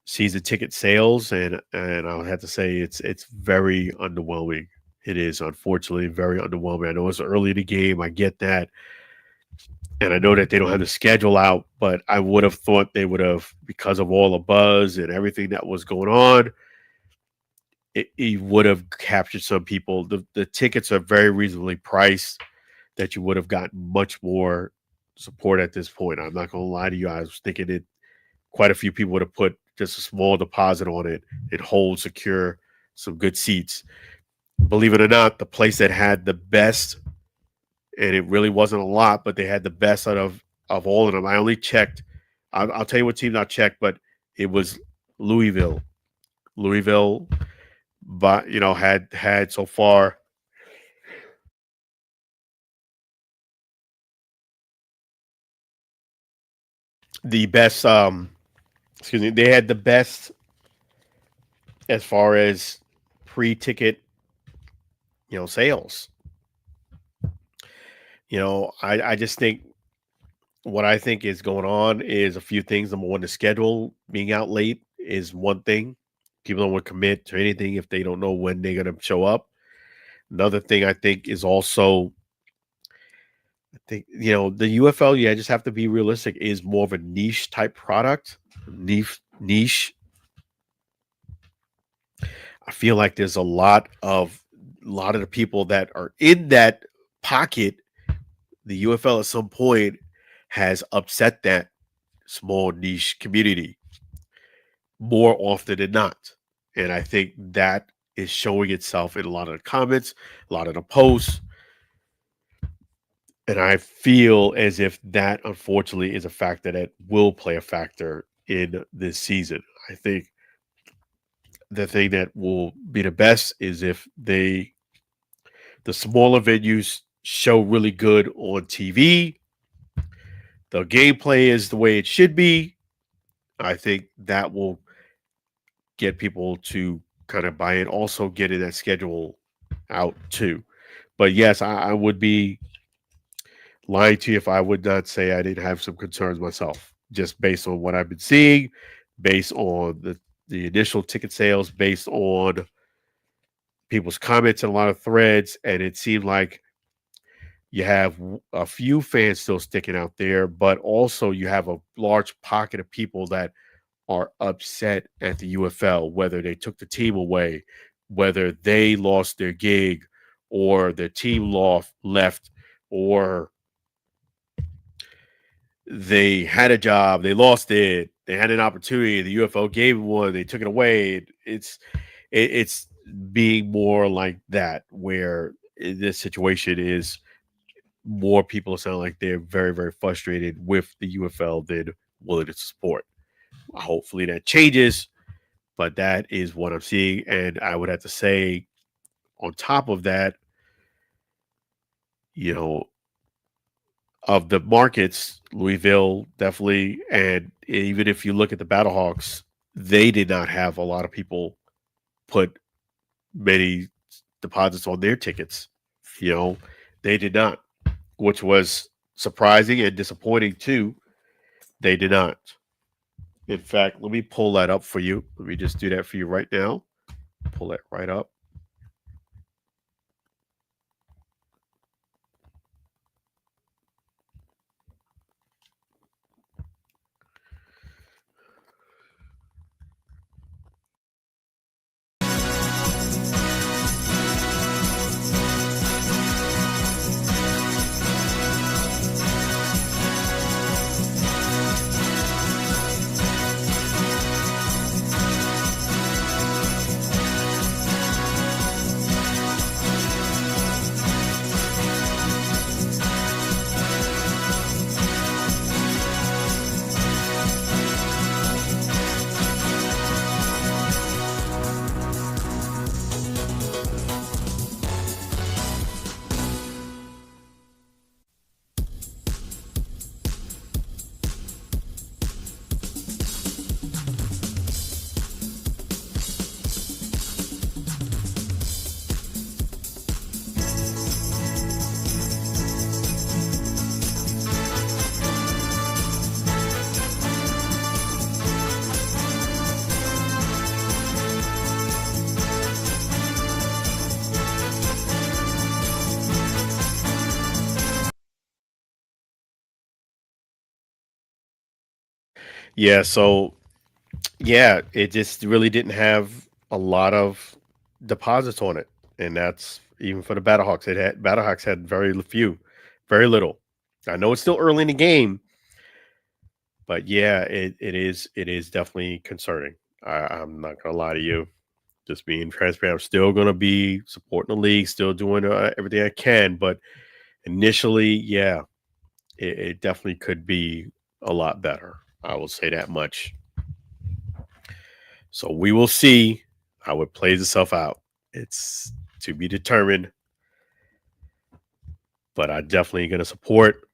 season ticket sales, and I would have to say it's very underwhelming. It is, unfortunately, very underwhelming. I know it's early in the game. I get that. And I know that they don't have the schedule out, but I would have thought they would have, because of all the buzz and everything that was going on, it would have captured some people. The tickets are very reasonably priced, that you would have gotten much more support at this point. I'm not going to lie to you. I was thinking that quite a few people would have put just a small deposit on it and hold secure some good seats. Believe it or not, the place that had the best, and it really wasn't a lot, but they had the best out of all of them. I only checked. I'll tell you what team I checked, but it was Louisville. Louisville, but had so far the best. They had the best as far as pre-ticket, sales. I just think what I think is going on is a few things. Number one, the schedule being out late is one thing. People don't want to commit to anything if they don't know when they're going to show up. Another thing I think is also, the UFL, you just have to be realistic, is more of a niche type product. Niche. I feel like there's a lot of the people that are in that pocket. The UFL at some point has upset that small niche community. more often than not. And I think that is showing itself in a lot of the comments, a lot of the posts. And I feel as if that, unfortunately, is a factor that will play a factor in this season. I think the thing that will be the best is if the smaller venues show really good on TV. The gameplay is the way it should be. I think that will get people to kind of buy in. Also, getting that schedule out too. But yes, I would be lying to you if I would not say I didn't have some concerns myself, just based on what I've been seeing, based on the initial ticket sales, based on people's comments in a lot of threads, and it seemed like you have a few fans still sticking out there, but also you have a large pocket of people that are upset at the UFL, whether they took the team away, whether they lost their gig, or their team left, or they had a job, they lost it, they had an opportunity, the UFL gave one, they took it away. It's being more like that, where this situation is more people sound like they're very, very frustrated with the UFL than willing to support. Hopefully that changes, but that is what I'm seeing. And I would have to say, on top of that, you know, of the markets, Louisville definitely, and even if you look at the Battlehawks, they did not have a lot of people put many deposits on their tickets. You know, they did not, which was surprising and disappointing too. They did not. In fact, let me pull that up for you. Let me just do that for you right now. Pull that right up. Yeah, so yeah, it just really didn't have a lot of deposits on it. And that's even for the Battlehawks. Battlehawks had very few, very little. I know it's still early in the game, but yeah, it is definitely concerning. I'm not gonna lie to you. Just being transparent, I'm still gonna be supporting the league, still doing everything I can. But initially, yeah, it definitely could be a lot better. I will say that much. So we will see how it plays itself out. It's to be determined, but I definitely going to support.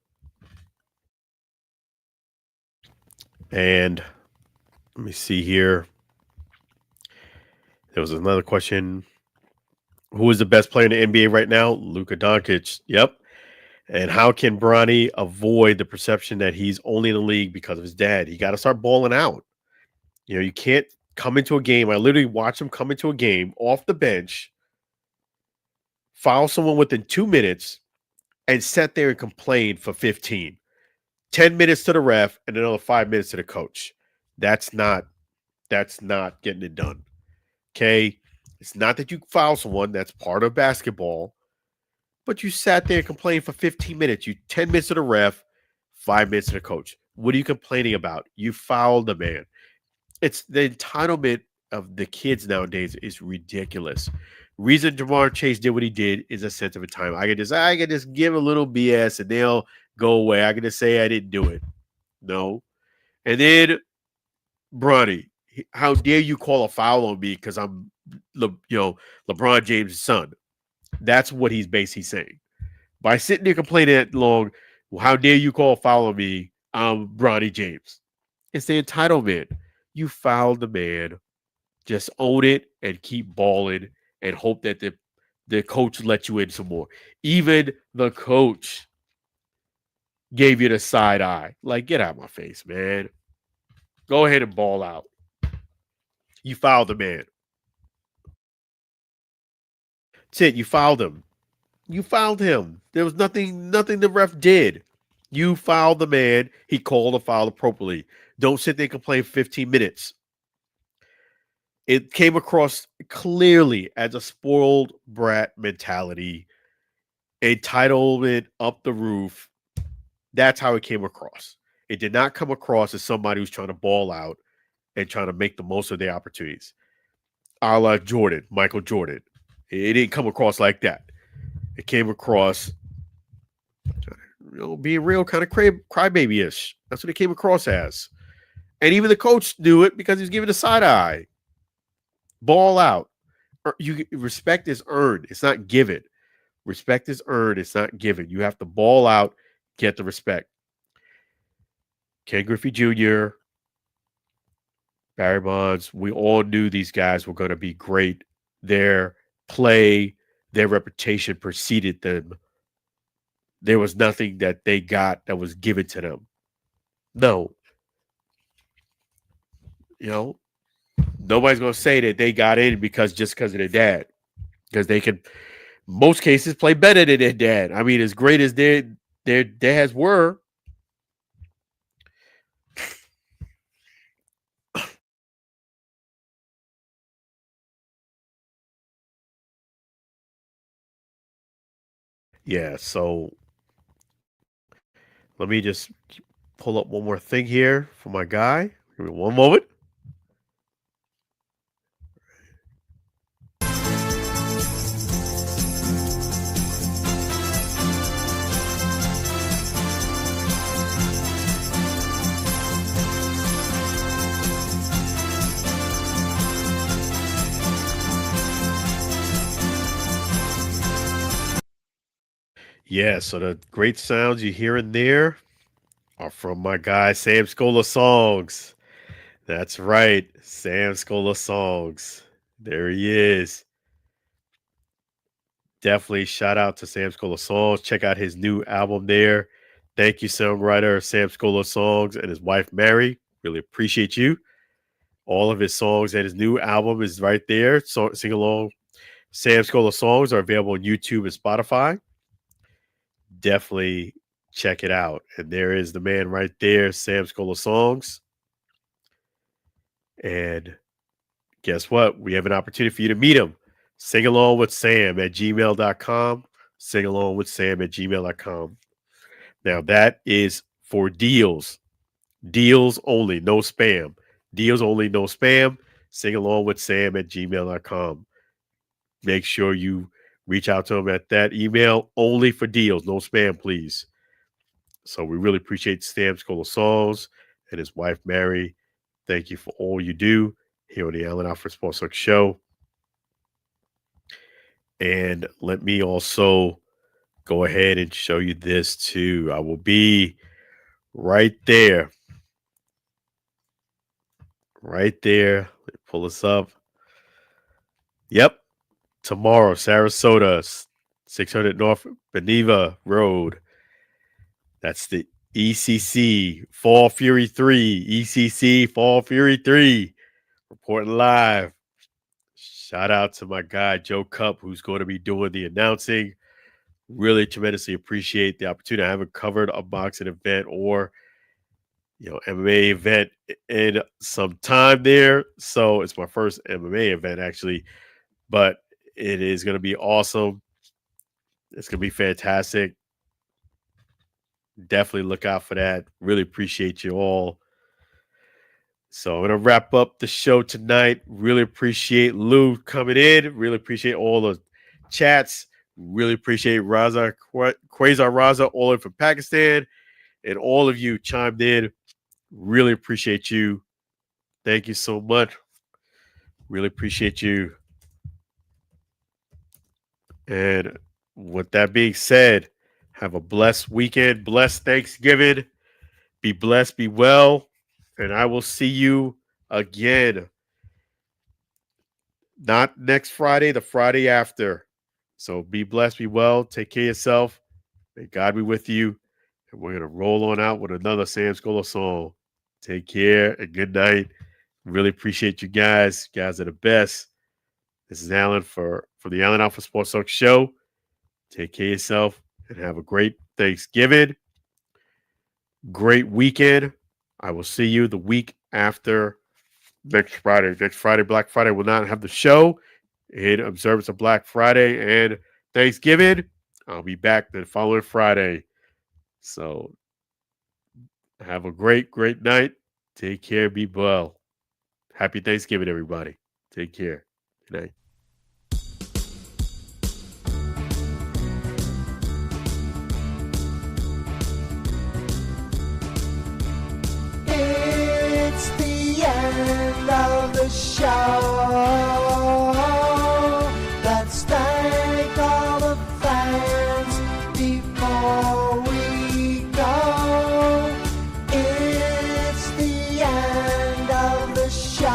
And let me see here. There was another question. Who is the best player in the NBA right now? Luka Doncic. Yep. And how can Bronny avoid the perception that he's only in the league because of his dad? He got to start balling out. You know, you can't come into a game. I literally watched him come into a game off the bench, foul someone within 2 minutes, and sat there and complain for 15. 10 minutes to the ref and another 5 minutes to the coach. That's not getting it done. Okay. It's not that you foul someone, that's part of basketball. But you sat there and complained for 15 minutes. You 10 minutes to the ref, 5 minutes to the coach. What are you complaining about? You fouled the man. It's the entitlement of the kids nowadays is ridiculous. Reason Jamar Chase did what he did is a sense of entitlement. I can just give a little BS and they'll go away. I can just say I didn't do it. No. And then Bronny, how dare you call a foul on me because I'm, LeBron James' son? That's what he's basically saying. By sitting there complaining that long, well, how dare you call a foul on me? I'm Bronny James. It's the entitlement. You fouled the man. Just own it and keep balling and hope that the coach lets you in some more. Even the coach gave you the side eye. Like, get out of my face, man. Go ahead and ball out. You fouled the man. That's it. You fouled him. You fouled him. There was nothing the ref did. You fouled the man. He called a foul appropriately. Don't sit there and complain 15 minutes. It came across clearly as a spoiled brat mentality, entitlement up the roof. That's how it came across. It did not come across as somebody who's trying to ball out and trying to make the most of their opportunities. A la Jordan, Michael Jordan. It didn't come across like that. It came across, being real kind of crybaby-ish. That's what it came across as. And even the coach knew it because he was giving a side eye. Ball out. Respect is earned. It's not given. Respect is earned. It's not given. You have to ball out, get the respect. Ken Griffey Jr., Barry Bonds, we all knew these guys were going to be great. Their play, their reputation preceded them. There was nothing that they got that was given to them. No. Nobody's going to say that they got in because of their dad. Because they can, most cases, play better than their dad. I mean, as great as their dads were, yeah, so let me just pull up one more thing here for my guy. Give me one moment. Yeah, so the great sounds you hear in there are from my guy Sam Scola Songs. That's right, Sam Scola Songs. There he is. Definitely shout out to Sam Scola Songs. Check out his new album there. Thank you, songwriter Sam Scola Songs and his wife Mary. Really appreciate you. All of his songs and his new album is right there. So sing along. Sam Scola Songs are available on YouTube and Spotify. Definitely check it out. And there is the man right there, Sam Scola Songs. And guess what? We have an opportunity for you to meet him. Sing along with Sam at gmail.com. Sing along with Sam at gmail.com. Now, that is for deals. Deals only, no spam. Deals only, no spam. Sing along with Sam at gmail.com. Make sure you reach out to him at that email only for deals, no spam, please. So we really appreciate Sam Scola Songs and his wife, Mary. Thank you for all you do here on the Allen Alford Sports Talk Show. And let me also go ahead and show you this too. I will be right there. Right there. Let me pull this up. Yep. Tomorrow, Sarasota, 600 North Beneva Road. That's the ECC Fall Fury 3. ECC Fall Fury 3. Reporting live. Shout out to my guy, Joe Cup, who's going to be doing the announcing. Really tremendously appreciate the opportunity. I haven't covered a boxing event or, MMA event in some time there. So it's my first MMA event, actually. But it is going to be awesome. It's going to be fantastic. Definitely look out for that. Really appreciate you all. So I'm going to wrap up the show tonight. Really appreciate Lou coming in. Really appreciate all the chats. Really appreciate Quasar Raza, all the way from Pakistan. And all of you chimed in. Really appreciate you. Thank you so much. Really appreciate you. And with that being said, have a blessed weekend, blessed Thanksgiving. Be blessed, be well. And I will see you again. Not next Friday, the Friday after. So be blessed, be well. Take care of yourself. May God be with you. And we're going to roll on out with another Sam Scholar song. Take care and good night. Really appreciate you guys. You guys are the best. This is Alan for the Alan Alford Sports Talk Show. Take care of yourself and have a great Thanksgiving. Great weekend. I will see you the week after next Friday. Next Friday, Black Friday, will not have the show. In observance of Black Friday and Thanksgiving, I'll be back the following Friday. So have a great, great night. Take care. Be well. Happy Thanksgiving, everybody. Take care. Good night. It's the end of the show. Let's thank all the fans before we go. It's the end of the show.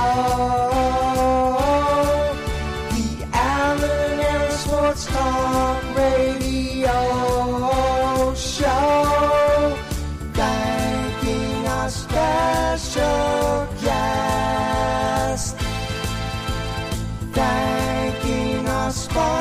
The Allen Air Sports Talk Radio Show. Thanking our special guest. Thanking our sponsors.